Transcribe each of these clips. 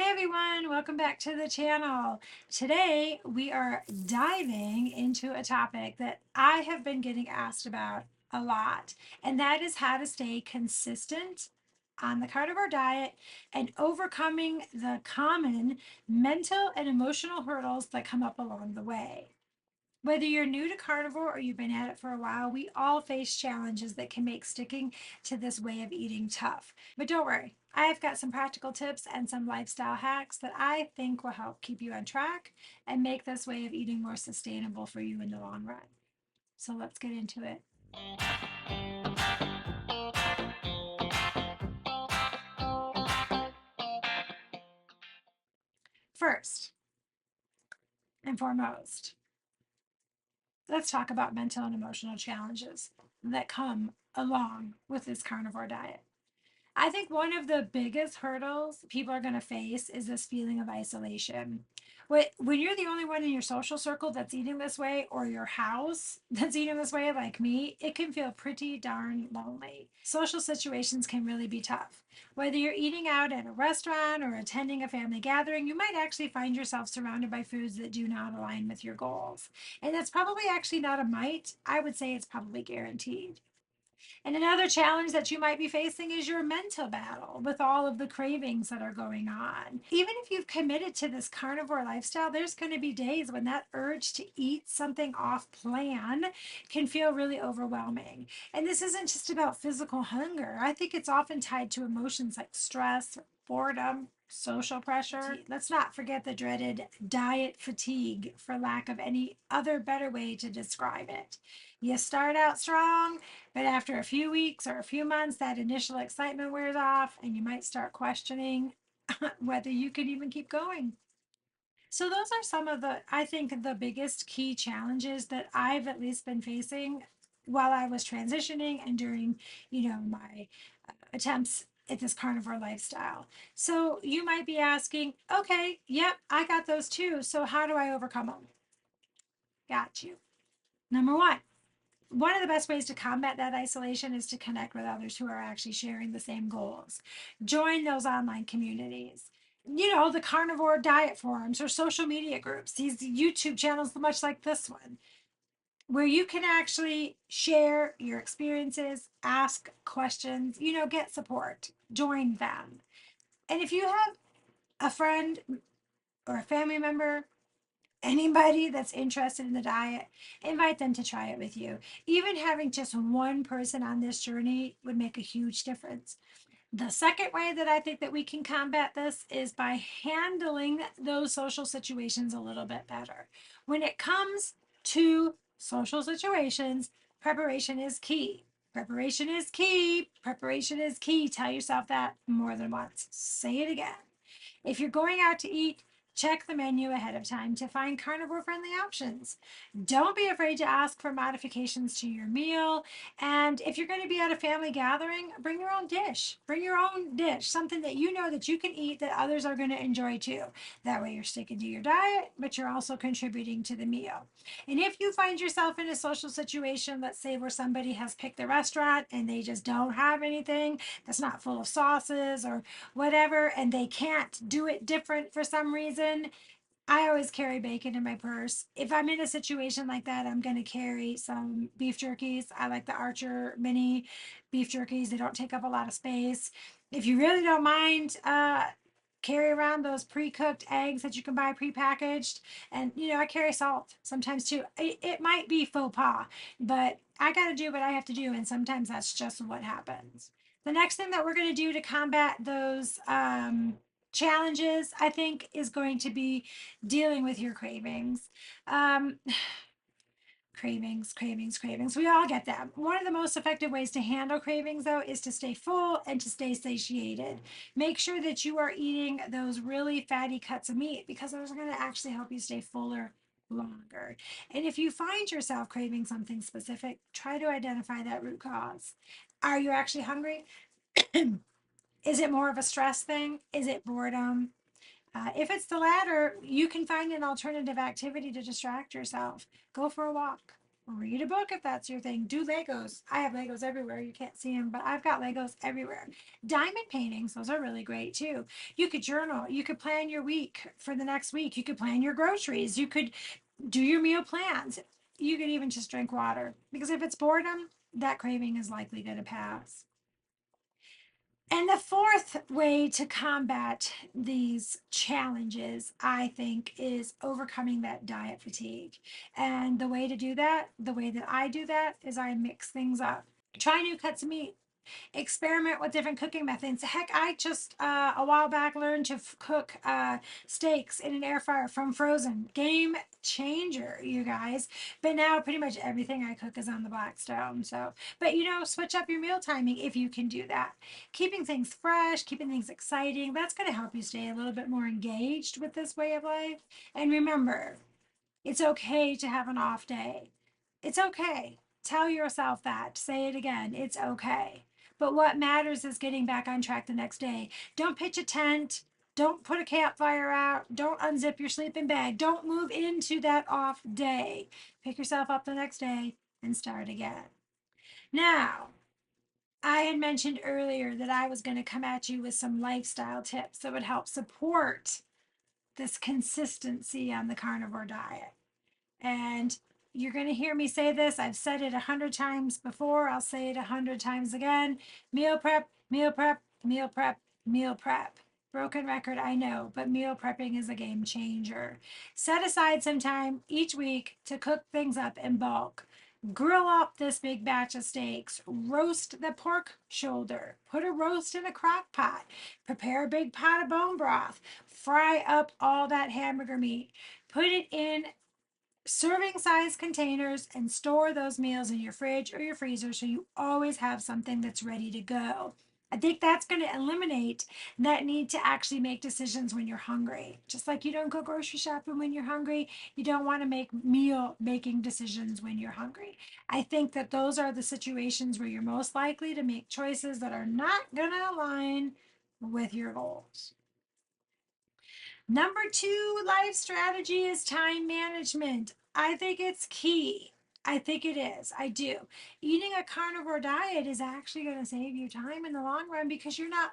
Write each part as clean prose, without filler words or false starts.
Hey everyone, welcome back to the channel. Today we are diving into a topic that I have been getting asked about a lot, and that is how to stay consistent on the carnivore diet and overcoming the common mental and emotional hurdles that come up along the way. Whether you're new to carnivore or you've been at it for a while, we all face challenges that can make sticking to this way of eating tough. But don't worry, I've got some practical tips and some lifestyle hacks that I think will help keep you on track and make this way of eating more sustainable for you in the long run. So let's get into it. First and foremost, let's talk about mental and emotional challenges that come along with this carnivore diet. I think one of the biggest hurdles people are going to face is this feeling of isolation. When you're the only one in your social circle that's eating this way, or your house that's eating this way, like me, it can feel pretty darn lonely. Social situations can really be tough. Whether you're eating out at a restaurant or attending a family gathering, you might actually find yourself surrounded by foods that do not align with your goals. And that's probably actually not a might. I would say it's probably guaranteed. And another challenge that you might be facing is your mental battle with all of the cravings that are going on. Even if you've committed to this carnivore lifestyle, there's going to be days when that urge to eat something off plan can feel really overwhelming. And this isn't just about physical hunger. I think it's often tied to emotions like stress, boredom, social pressure. Let's not forget the dreaded diet fatigue, for lack of any other better way to describe it. You start out strong, but after a few weeks or a few months, that initial excitement wears off, and you might start questioning whether you can even keep going. So, those are some of I think, the biggest key challenges that I've at least been facing while I was transitioning and during, my attempts at this carnivore lifestyle. So, you might be asking, okay, yep, I got those too. So, how do I overcome them? Got you. Number one of the best ways to combat that isolation is to connect with others who are actually sharing the same goals. Join those online communities. The carnivore diet forums or social media groups, these YouTube channels, much like this one, where you can actually share your experiences, ask questions, get support. Join them. And if you have a friend or a family member, anybody that's interested in the diet, invite them to try it with you. Even having just one person on this journey would make a huge difference. The second way that I think that we can combat this is by handling those social situations a little bit better. When it comes to social situations, preparation is key. Preparation is key. Preparation is key. Tell yourself that more than once. Say it again. If you're going out to eat, check the menu ahead of time to find carnivore friendly options. Don't be afraid to ask for modifications to your meal. And if you're going to be at a family gathering, bring your own dish. Bring your own dish, something that you know that you can eat that others are going to enjoy too. That way you're sticking to your diet, but you're also contributing to the meal. And if you find yourself in a social situation, let's say where somebody has picked the restaurant and they just don't have anything that's not full of sauces or whatever, and they can't do it different for some reason, I always carry bacon in my purse. If I'm in a situation like that, I'm going to carry some beef jerkies. I like the Archer mini beef jerkies, they don't take up a lot of space. If you really don't mind, carry around those pre-cooked eggs that you can buy pre-packaged. And I carry salt sometimes too. It might be faux pas, but I got to do what I have to do, and sometimes that's just what happens. The next thing that we're going to do to combat those challenges, I think, is going to be dealing with your cravings. Um, cravings. We all get them. One of the most effective ways to handle cravings, though, is to stay full and to stay satiated. Make sure that you are eating those really fatty cuts of meat, because those are going to actually help you stay fuller longer. And if you find yourself craving something specific, try to identify that root cause. Are you actually hungry? Is it more of a stress thing? Is it boredom? If it's the latter, you can find an alternative activity to distract yourself. Go for a walk. Read a book if that's your thing. Do Legos. I have Legos everywhere. You can't see them, but I've got Legos everywhere. Diamond paintings, those are really great too. You could journal. You could plan your week for the next week. You could plan your groceries. You could do your meal plans. You could even just drink water because if it's boredom, that craving is likely going to pass. And the fourth way to combat these challenges, I think, is overcoming that diet fatigue. And the way to do that, the way that I do that, is I mix things up. Try new cuts of meat, experiment with different cooking methods. Heck, I just a while back learned to cook steaks in an air fryer from frozen. Game changer, you guys. But now pretty much everything I cook is on the Blackstone. So, but switch up your meal timing if you can do that. Keeping things fresh, keeping things exciting, that's going to help you stay a little bit more engaged with this way of life. And remember, it's okay to have an off day. It's okay. Tell yourself that. Say it again. It's okay. But what matters is getting back on track the next day. Don't pitch a tent. Don't put a campfire out. Don't unzip your sleeping bag. Don't move into that off day. Pick yourself up the next day and start again. Now, I had mentioned earlier that I was going to come at you with some lifestyle tips that would help support this consistency on the carnivore diet. And you're going to hear me say this. I've said it 100 times before. I'll say it 100 times again. Meal prep, meal prep, meal prep, meal prep. Broken record, I know, but meal prepping is a game changer. Set aside some time each week to cook things up in bulk. Grill up this big batch of steaks. Roast the pork shoulder. Put a roast in a crock pot. Prepare a big pot of bone broth. Fry up all that hamburger meat. Put it in serving size containers and store those meals in your fridge or your freezer so you always have something that's ready to go. I think that's going to eliminate that need to actually make decisions when you're hungry. Just like you don't go grocery shopping when you're hungry, you don't want to make meal making decisions when you're hungry. I think that those are the situations where you're most likely to make choices that are not going to align with your goals. Number two life strategy is time management. I think it's key. I think it is. I do. Eating a carnivore diet is actually going to save you time in the long run because you're not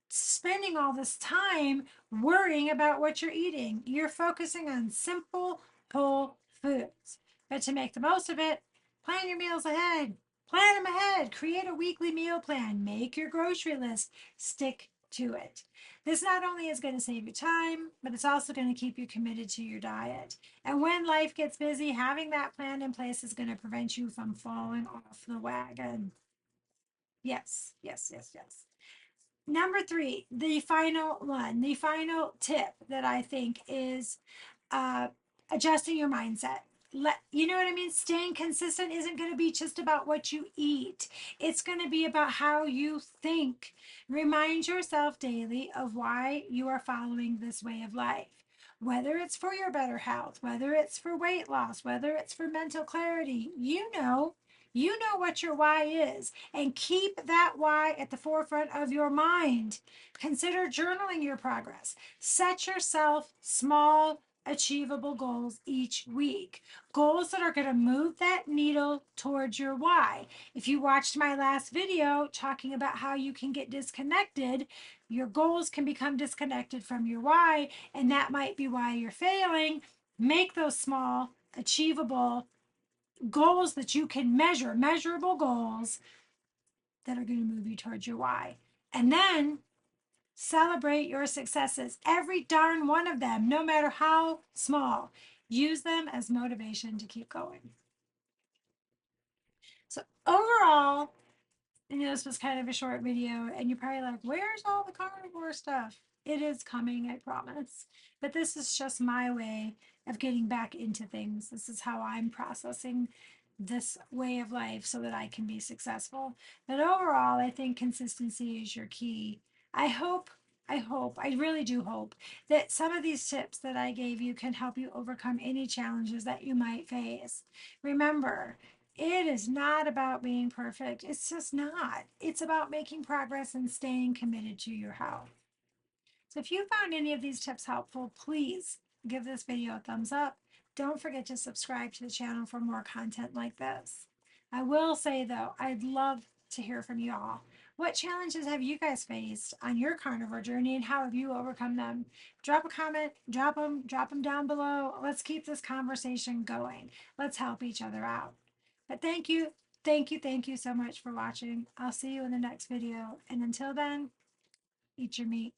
spending all this time worrying about what you're eating. You're focusing on simple, whole foods. But to make the most of it, plan your meals ahead. Plan them ahead. Create a weekly meal plan. Make your grocery list. Stick to it. This not only is going to save you time, but it's also going to keep you committed to your diet. And when life gets busy, having that plan in place is going to prevent you from falling off the wagon. Yes, yes, yes, yes. Number three, the final one, the final tip that I think is uh, adjusting your mindset. You know what I mean? Staying consistent isn't going to be just about what you eat. It's going to be about how you think. Remind yourself daily of why you are following this way of life. Whether it's for your better health, whether it's for weight loss, whether it's for mental clarity, you know what your why is, and keep that why at the forefront of your mind. Consider journaling your progress. Set yourself small, achievable goals each week. Goals that are going to move that needle towards your why. If you watched my last video talking about how you can get disconnected, your goals can become disconnected from your why, and that might be why you're failing. Make those small, achievable goals that you can measure, measurable goals that are going to move you towards your why. And then celebrate your successes, every darn one of them, no matter how small. Use them as motivation to keep going. So, overall, this was kind of a short video, and you're probably like, where's all the carnivore stuff? It is coming, I promise. But this is just my way of getting back into things. This is how I'm processing this way of life so that I can be successful. But overall, I think consistency is your key. I really do hope that some of these tips that I gave you can help you overcome any challenges that you might face. Remember, it is not about being perfect. It's just not. It's about making progress and staying committed to your health. So if you found any of these tips helpful, please give this video a thumbs up. Don't forget to subscribe to the channel for more content like this. I will say though, I'd love to hear from you all. What challenges have you guys faced on your carnivore journey and how have you overcome them? Drop a comment, drop them down below. Let's keep this conversation going. Let's help each other out. But thank you so much for watching. I'll see you in the next video. And until then, eat your meat.